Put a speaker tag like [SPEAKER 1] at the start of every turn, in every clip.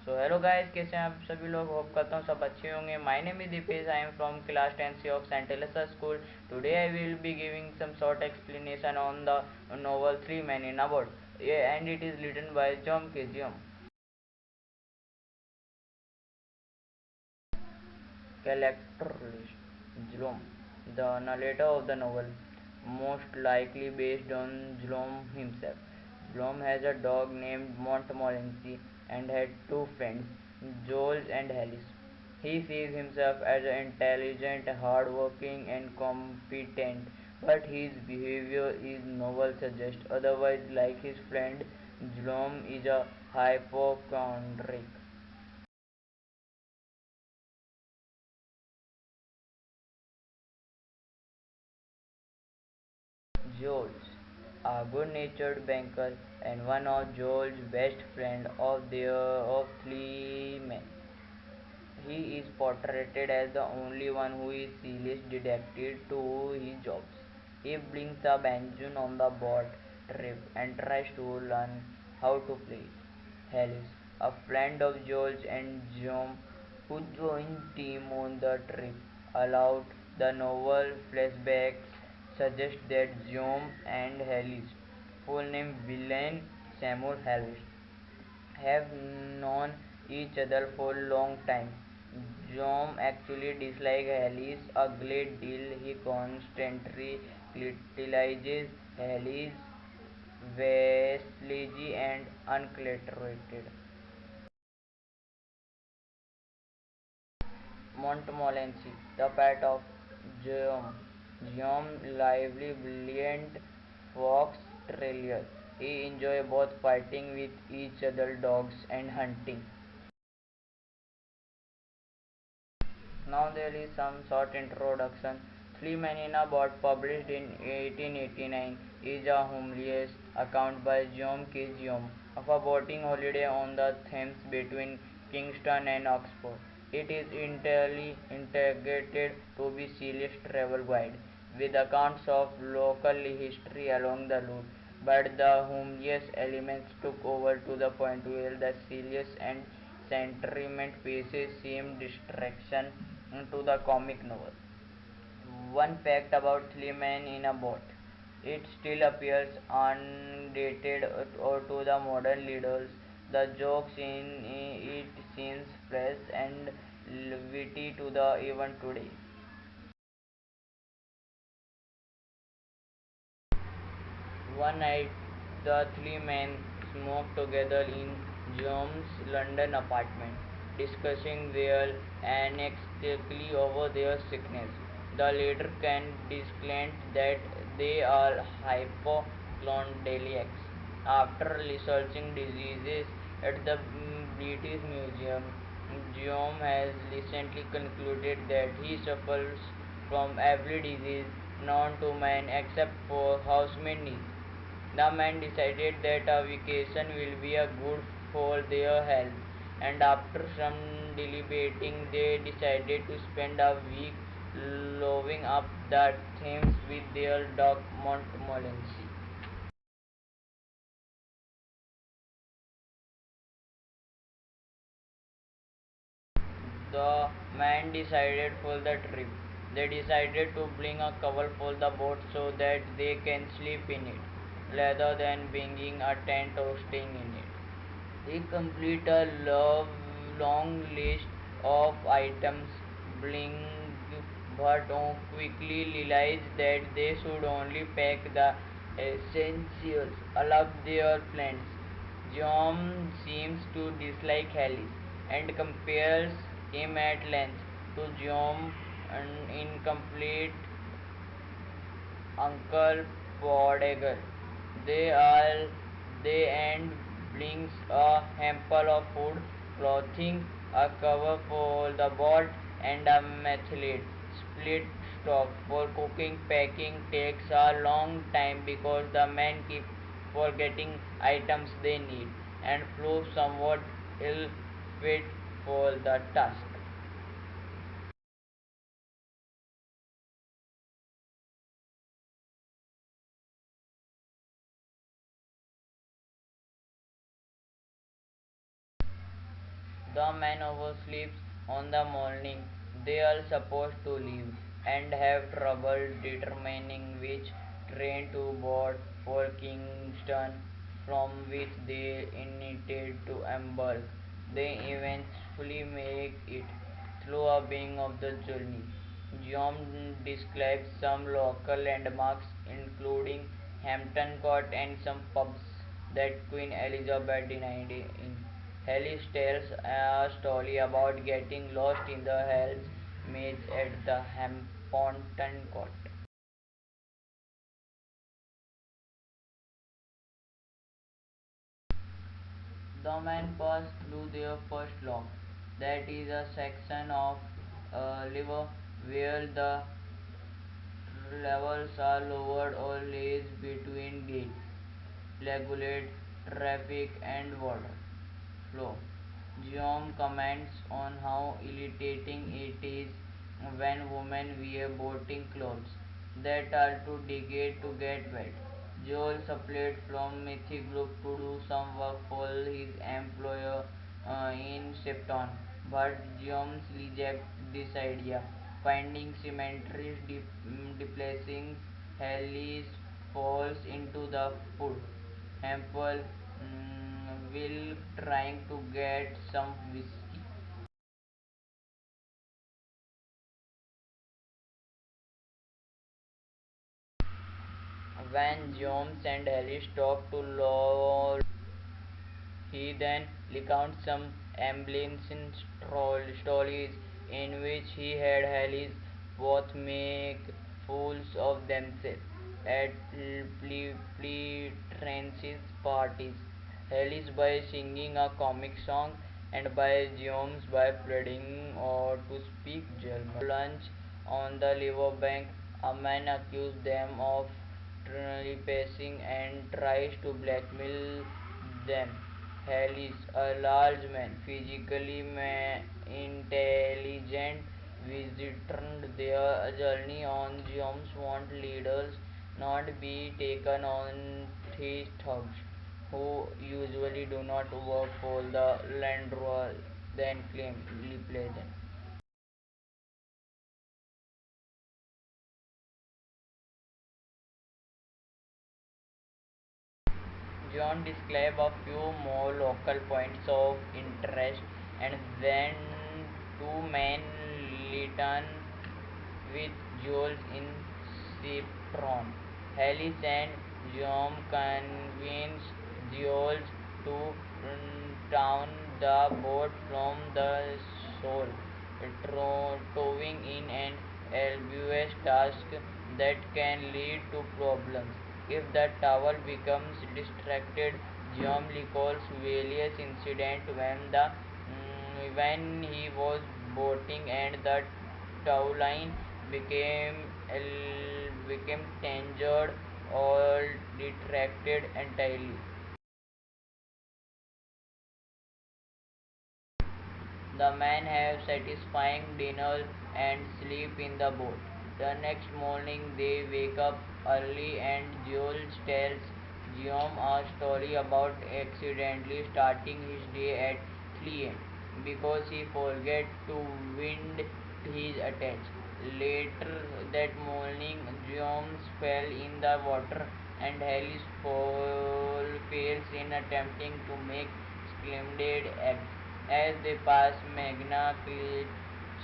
[SPEAKER 1] So hello guys, कैसे हैं आप सभी लोग। होप करता हूँ सब अच्छे होंगे। My name is Deepesh. I am from class 10C of saint Elisa school. Today I will be giving some short explanation on the novel Three Men in a Boat, and it is written by Jom Kejium. Character list: Jlom, the narrator of the novel, most likely based on Jlom himself. Jlom has a dog named Montmorency and had two friends, Joel and Alice. He sees himself as intelligent, hardworking, and competent, but his behavior is novel suggests otherwise. Like his friend, Jlom is a hypochondriac. George, a good-natured banker and one of George's best friends of three men. He is portrayed as the only one who is seriously dedicated to his jobs. He brings a banjo on the boat trip and tries to learn how to play it. Alice, a friend of George and John, who joined him on the trip, allowed the novel flashbacks suggest that John and Alice, full name William Samuel Harris, have known each other for a long time. John actually dislikes Alice a great deal. He constantly criticizes Alice wastelage and uncultivated. Montmorency, the pet of Guillaume. Guillaume, lively, brilliant fox terrier. He enjoys both fighting with each other dogs and hunting. Now there is some short introduction. Three Men in a Boat, published in 1889, is a humorous account by Guillaume K. Guillaume of a boating holiday on the Thames between Kingston and Oxford. It is entirely integrated to be serious travel guide with accounts of local history along the route, but the humorous elements took over to the point where the serious and sentiment pieces seem distraction to the comic novel. One fact about Three Men in a Boat: it still appears undated or to the modern readers. The jokes in it seems fresh and witty to the even today. One night, the three men smoked together in John's London apartment, discussing their anxiously over their sickness. The latter can disclaim that they are hypochondriacs. After researching diseases at the British Museum, John has recently concluded that he suffers from every disease known to man except for housemaid knees. The men decided that a vacation will be a good for their health, and after some deliberating, they decided to spend a week loving up the Thames with their dog Montmorency. The men decided for the trip. They decided to bring a cover for the boat so that they can sleep in it, rather than bringing a tent or staying in it. They complete a long list of items, bling, but quickly realize that they should only pack the essentials. Along their plans, John seems to dislike Alice and compares him at length to John's incomplete Uncle Prodigal. They are they and brings a hamper of food, clothing, a cover for the boat, and a method split stove for cooking. Packing takes a long time because the men keep forgetting items they need and prove somewhat ill fit for the task. The man oversleeps on the morning they are supposed to leave and have trouble determining which train to board for Kingston, from which they intended to embark. They eventually make it through a being of the journey. Guillaume describes some local landmarks, including Hampton Court and some pubs that Queen Elizabeth denied in. Alice tells a story about getting lost in the Hells Maze at the Hampton Court. The men pass through their first lock, that is a section of river where the levels are lowered or lays between gates, regulate traffic and water flow. Guillaume comments on how irritating it is when women wear boating clothes that are too decayed to get wet. Joel applied from Mythic Group to do some work for his employer in Septon, but Guillaume rejects this idea, finding cemeteries depressing. Hallie falls into the food hamper will trying to get some whiskey. When Jones and Ellie stop to lower, he then recounts some ambulance stories in which he had Hallie's both make fools of themselves at Trance's parties. Hallie's by singing a comic song and by Jones by pleading or to speak German. Lunch on the riverbank, a man accused them of trespassing and tries to blackmail them. Hallis, a large man, physically intelligent, visited their journey on Jones want leaders not be taken on his thugs, who usually do not work for the landlord, then claim pleasant. John described a few more local points of interest and then two men return with Jules in Cipron. Hallie and John convinced Jules to down the boat from the shore, towing in an arduous task that can lead to problems. If the tower becomes distracted, Guillaume recalls various incidents when he was boating and the tow line became became tangled or retracted entirely. The men have satisfying dinner and sleep in the boat. The next morning they wake up early and Jules tells Guillaume a story about accidentally starting his day at 3 am because he forgot to wind his attach. Later that morning, Guillaume fell in the water and Harris fails in attempting to make scrambled eggs. As they pass Magna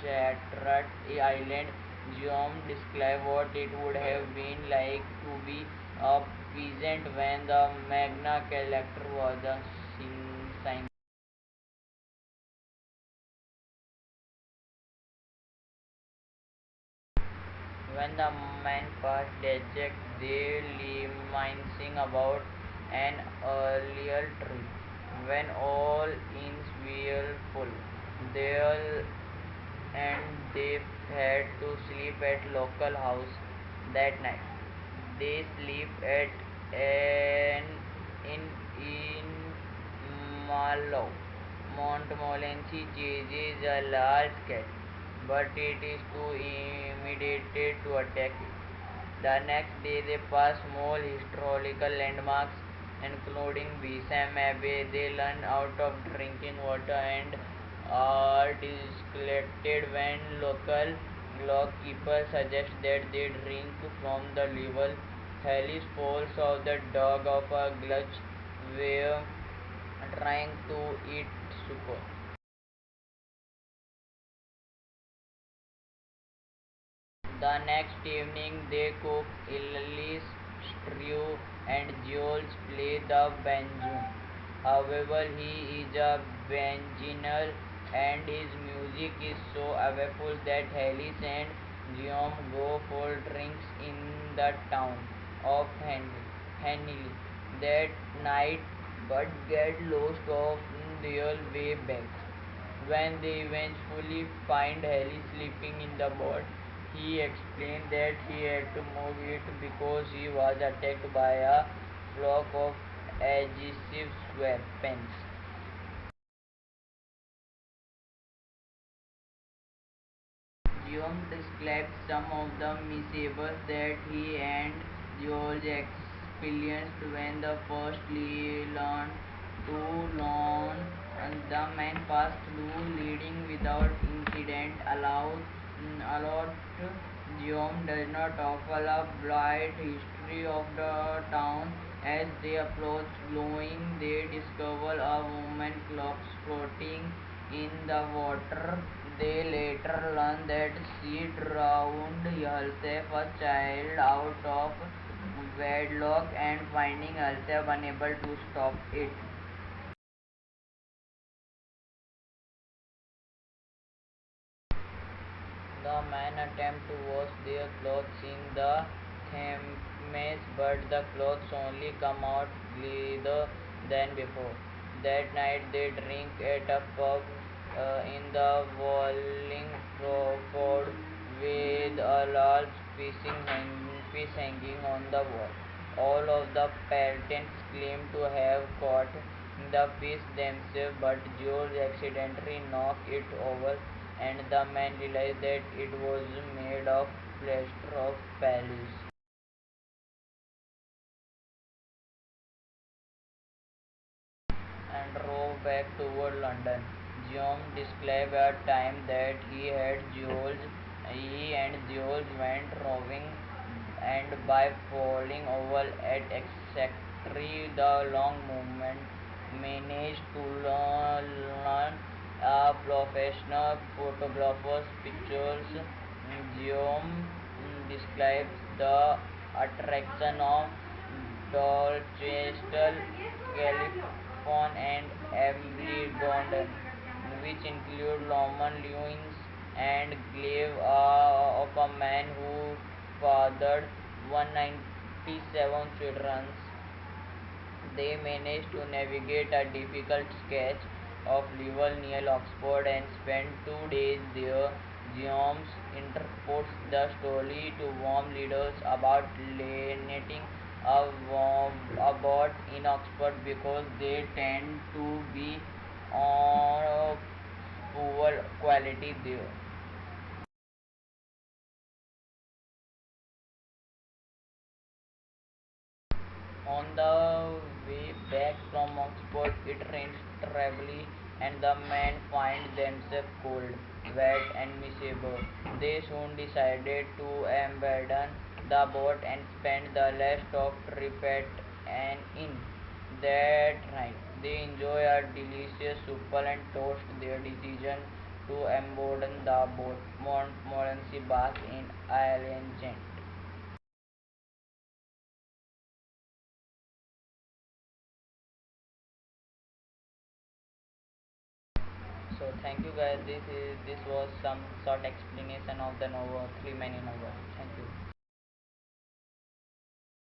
[SPEAKER 1] Chartrat Island, Guillaume describes what it would have been like to be a peasant when the Magna Character was a sign. When the men first deject, they reminiscing about an earlier trip when all inns were full. There and they had to sleep at local house that night. They sleep at an inn in Marlow. Montmorency chases a large cat, but it is too intimidated to attack it. The next day they pass more historical landmarks including Bisham Abbey. They run out of drinking water and are disconnected when local lockkeepers suggest that they drink from the level. Hallie falls of the dog of a glutch were trying to eat soup. The next evening they cook Ellie's stew and Jules play the banjo. However, he is a banjinal and his music is so awful that Alice and Guillaume go for drinks in the town of Hanley that night but get lost on their way back. When they eventually find Haley sleeping in the boat, he explained that he had to move it because he was attacked by a flock of aggressive serpents. Guillaume described some of the mishaps that he and George experienced when the first learned to learn, and the man passed through, leading without incident. Allowed Guillaume does not offer a bright history of the town. As they approach glowing, they discover a woman clock floating in the water. They later learn that she drowned herself, a child out of wedlock, and finding herself unable to stop it. The men attempt to wash their clothes in the Thames, but the clothes only come out cleaner than before. That night they drink at a pub in the Wallingford with a large fish hanging on the wall. All of the patents claim to have caught the fish themselves, but George accidentally knocked it over and the man realized that it was made of plaster of Paris and drove back toward London. Guillaume described a time that he and Jules went roving and by falling over at exactly the long moment managed to learn a professional photographer's pictures. Guillaume describes the attraction of Dorchester, California and Emily Gordon, which include Norman Lewis and Glaive of a man who fathered 197 children. They managed to navigate a difficult stretch of level near Oxford and spent 2 days there. Guillaume interprets the story to warn readers about landing a boat in Oxford because they tend to be of poor quality there. On the way back from Oxford, it rains terribly, and the men find themselves cold, wet, and miserable. They soon decided to abandon the boat and spend the rest of the trip at an inn. That night, they enjoy a delicious supper and toast their decision to abandon the boat. Montmorency back in Ireland. So thank you guys. This was some short explanation of the novel, Three Men in a World. Thank you.